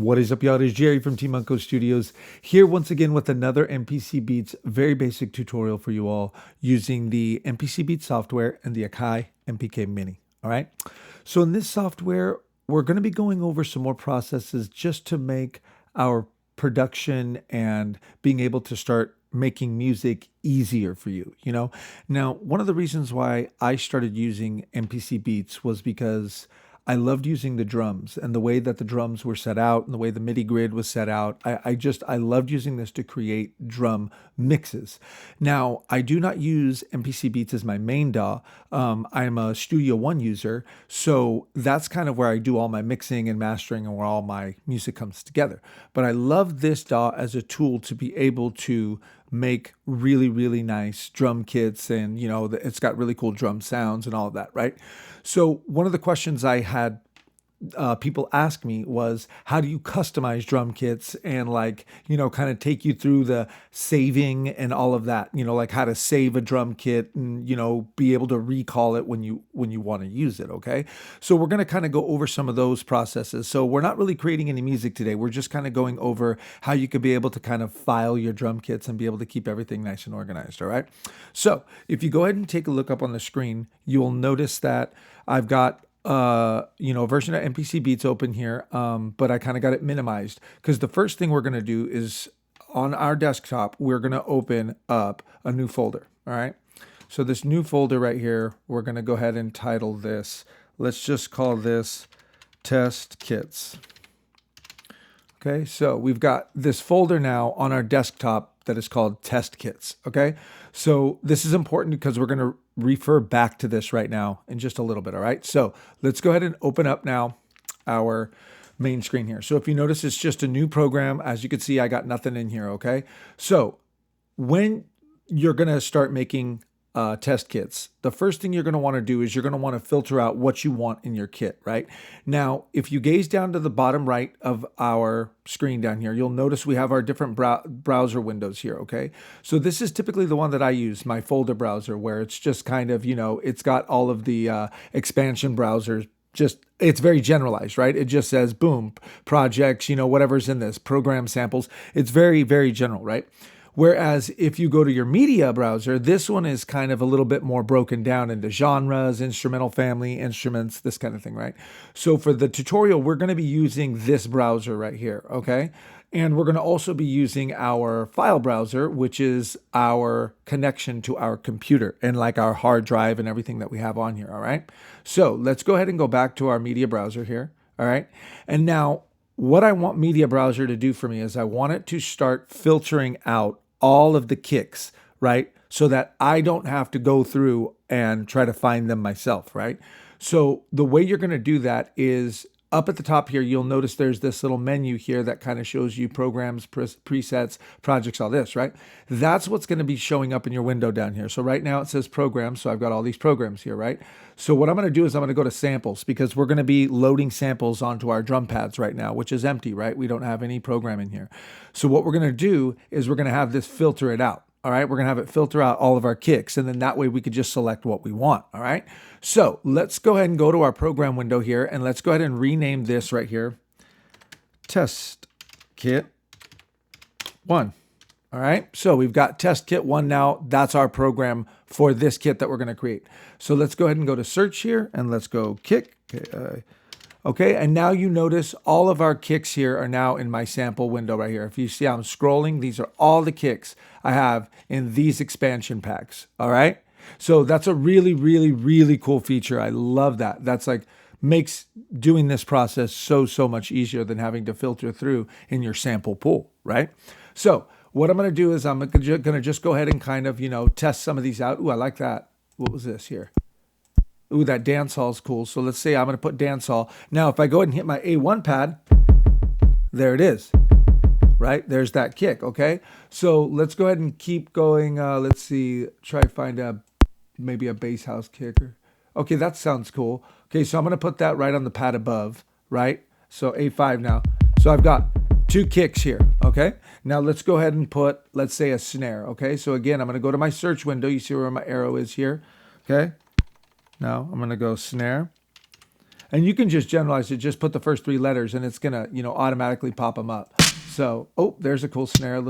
What is up, y'all? It is Jerry from Team Unco Studios here once again with another MPC Beats very basic tutorial for you all using the MPC Beats software and the Akai MPK Mini. All right. So in this software, we're going to be going over some more processes just to make our production and being able to start making music easier for you. Now, one of the reasons why I started using MPC Beats was because I loved using the drums and the way that the drums were set out and the way the MIDI grid was set out. I loved using this to create drum mixes. Now, I do not use MPC Beats as my main DAW. I'm a Studio One user, so that's kind of where I do all my mixing and mastering and where all my music comes together. But I love this DAW as a tool to be able to make really, really nice drum kits, and it's got really cool drum sounds and all of that, right? So one of the questions I had people ask me was, how do you customize drum kits and kind of take you through the saving and all of that, like how to save a drum kit and, be able to recall it when you want to use it. Okay. So we're going to kind of go over some of those processes. So we're not really creating any music today. We're just kind of going over how you could be able to kind of file your drum kits and be able to keep everything nice and organized. All right. So if you go ahead and take a look up on the screen, you will notice that I've got a version of MPC Beats open here, but I kind of got it minimized because the first thing we're going to do is on our desktop, we're going to open up a new folder. All right. So this new folder right here, we're going to go ahead and title this. Let's just call this Test Kits. Okay. So we've got this folder now on our desktop that is called Test Kits. Okay. So this is important because we're going to refer back to this right now in just a little bit. All right. So let's go ahead and open up now our main screen here. So if you notice, it's just a new program. As you can see, I got nothing in here. Okay. So when you're going to start making test kits, the first thing you're going to want to do is you're going to want to filter out what you want in your kit, right? Now, if you gaze down to the bottom right of our screen down here, you'll notice we have our different browser windows here, okay? So this is typically the one that I use, my folder browser, where it's just kind of, it's got all of the expansion browsers. It's very generalized, right? It just says, boom, projects, whatever's in this, program samples. It's very, very general, right? Whereas if you go to your media browser, this one is kind of a little bit more broken down into genres, instrumental family, instruments, this kind of thing, right? So for the tutorial, we're going to be using this browser right here, okay? And we're going to also be using our file browser, which is our connection to our computer and like our hard drive and everything that we have on here, all right? So let's go ahead and go back to our media browser here, all right? And now what I want media browser to do for me is I want it to start filtering out all of the kicks, right? So that I don't have to go through and try to find them myself, right? So the way you're going to do that is up at the top here, you'll notice there's this little menu here that kind of shows you programs, presets, projects, all this, right? That's what's going to be showing up in your window down here. So right now it says programs. So I've got all these programs here, right? So what I'm going to do is I'm going to go to samples because we're going to be loading samples onto our drum pads right now, which is empty, right? We don't have any program in here. So what we're going to do is we're going to have this filter it out. All right, we're going to have it filter out all of our kicks, and then that way we could just select what we want. All right, so let's go ahead and go to our program window here, and let's go ahead and rename this right here, Test Kit 1. All right, so we've got Test Kit 1 now. That's our program for this kit that we're going to create. So let's go ahead and go to search here, and let's go kick. Okay, and now you notice all of our kicks here are now in my sample window right here. If you see I'm scrolling, these are all the kicks I have in these expansion packs, all right? So that's a really, really, really cool feature. I love that. That's makes doing this process so much easier than having to filter through in your sample pool, right? So what I'm going to do is I'm going to just go ahead and kind of, test some of these out. Ooh, I like that. What was this here? Ooh, that dance hall is cool. So let's say I'm going to put dance hall. Now, if I go ahead and hit my A1 pad, there it is, right? There's that kick, okay? So let's go ahead and keep going. Let's see, try to find maybe a bass house kicker. Okay, that sounds cool. Okay, so I'm going to put that right on the pad above, right? So A5 now. So I've got 2 kicks here, okay? Now let's go ahead and put, let's say, a snare, okay? So again, I'm going to go to my search window. You see where my arrow is here, okay? Now I'm going to go snare. And you can just generalize it, just put the first 3 letters and it's gonna, automatically pop them up. So, oh, there's a cool snare,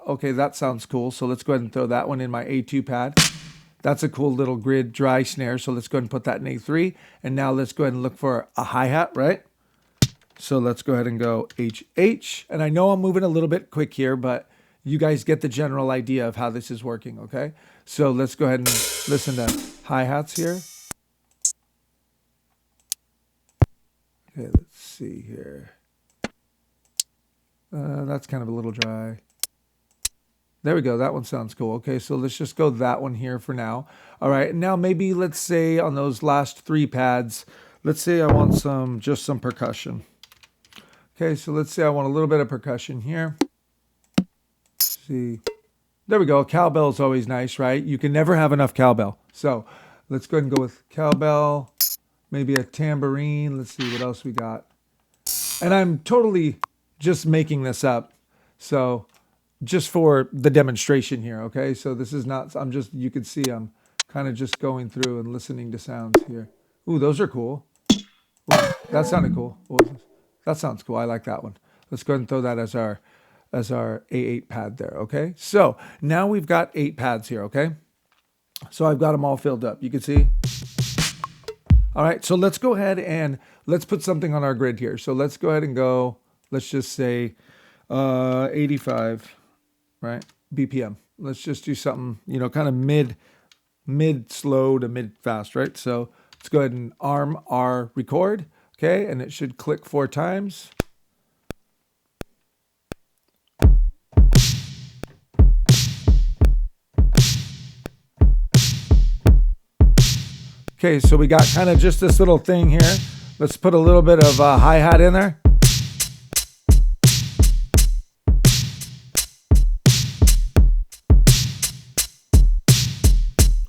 okay, that sounds cool. So let's go ahead and throw that one in my A2 pad. That's a cool little grid dry snare. So let's go ahead and put that in A3. And now let's go ahead and look for a hi-hat, right? So let's go ahead and go HH. And I know I'm moving a little bit quick here, but you guys get the general idea of how this is working, okay? So let's go ahead and listen to hi-hats here. Okay, let's see here. That's kind of a little dry. There we go. That one sounds cool. Okay, so let's just go that one here for now. All right, now maybe let's say on those last 3 pads, let's say I want just some percussion. Okay, so let's say I want a little bit of percussion here. Let's see. There we go. Cowbell is always nice, right? You can never have enough cowbell. So let's go ahead and go with cowbell, maybe a tambourine. Let's see what else we got. And I'm totally just making this up. So just for the demonstration here, okay? So this is not, you can see I'm kind of just going through and listening to sounds here. Ooh, those are cool. Ooh, that sounded cool. What was this? That sounds cool. I like that one. Let's go ahead and throw that as our A8 pad there, okay? So now we've got 8 pads here, okay? So I've got them all filled up. You can see. All right, so let's go ahead and let's put something on our grid here. So let's go ahead and go, let's just say 85, right? BPM. Let's just do something, kind of mid slow to mid fast, right? So let's go ahead and arm our record, okay? And it should click 4 times. Okay, so we got kind of just this little thing here. Let's put a little bit of hi-hat in there.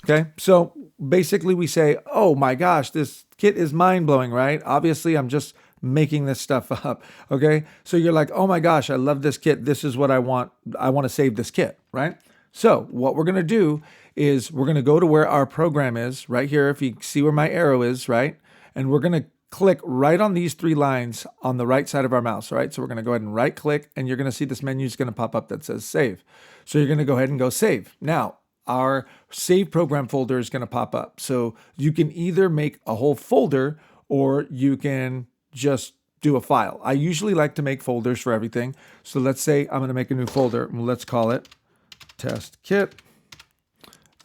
Okay, so basically we say, oh my gosh, this kit is mind-blowing, right? Obviously, I'm just making this stuff up, okay? So you're like, oh my gosh, I love this kit. This is what I want. I want to save this kit, right? So what we're going to do is we're going to go to where our program is right here. If you see where my arrow is, right? And we're going to click right on these 3 lines on the right side of our mouse, right? So we're going to go ahead and right click and you're going to see this menu is going to pop up that says save. So you're going to go ahead and go save. Now, our save program folder is going to pop up. So you can either make a whole folder or you can just do a file. I usually like to make folders for everything. So let's say I'm going to make a new folder. Let's call it test kit.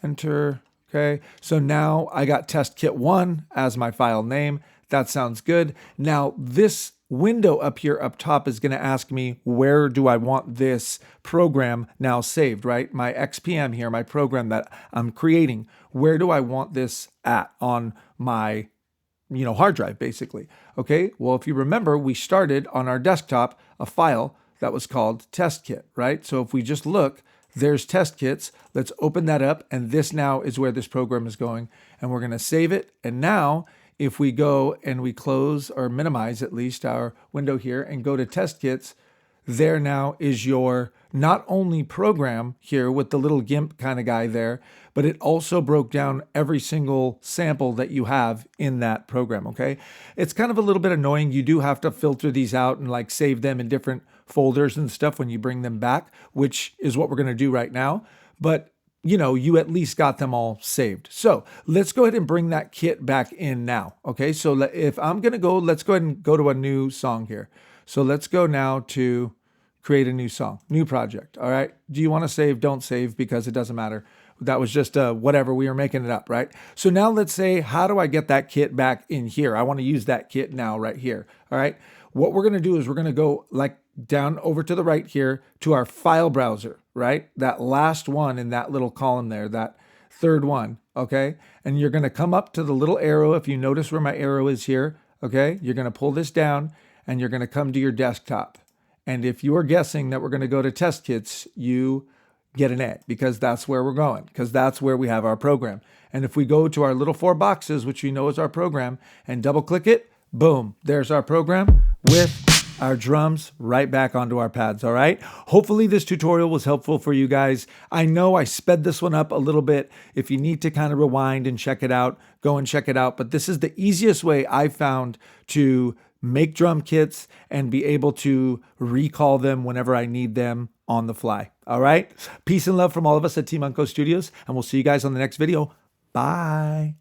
Enter. Okay. So now I got test kit 1 as my file name. That sounds good. Now this window up here up top is going to ask me, where do I want this program now saved, right? My XPM here, my program that I'm creating, where do I want this at on my, hard drive, basically? Okay, well, if you remember, we started on our desktop a file that was called test kit, right? So if we just look, there's test kits. Let's open that up. And this now is where this program is going. And we're going to save it. And now if we go and we close or minimize at least our window here and go to test kits, there now is your not only program here with the little GIMP kind of guy there, but it also broke down every single sample that you have in that program, okay? It's kind of a little bit annoying. You do have to filter these out and like save them in different folders and stuff when you bring them back, which is what we're going to do right now. But you at least got them all saved. So let's go ahead and bring that kit back in now. Okay, so if I'm going to go, let's go ahead and go to a new song here. So let's go now to create a new song, new project. All right. Do you want to save? Don't save because it doesn't matter. That was just whatever, we were making it up, right? So now let's say, how do I get that kit back in here? I want to use that kit now right here. All right. What we're going to do is we're going to go like down over to the right here to our file browser, right? That last one in that little column there, that third one, okay? And you're going to come up to the little arrow. If you notice where my arrow is here, okay? You're going to pull this down and you're going to come to your desktop. And if you're guessing that we're going to go to test kits, you get an A because that's where we're going, because that's where we have our program. And if we go to our little 4 boxes, which we know is our program, and double click it, boom, there's our program with our drums right back onto our pads, all right? Hopefully this tutorial was helpful for you guys. I know I sped this one up a little bit. If you need to kind of rewind and check it out, go and check it out. But this is the easiest way I've found to make drum kits and be able to recall them whenever I need them on the fly, all right? Peace and love from all of us at Team Unco Studios, and we'll see you guys on the next video. Bye.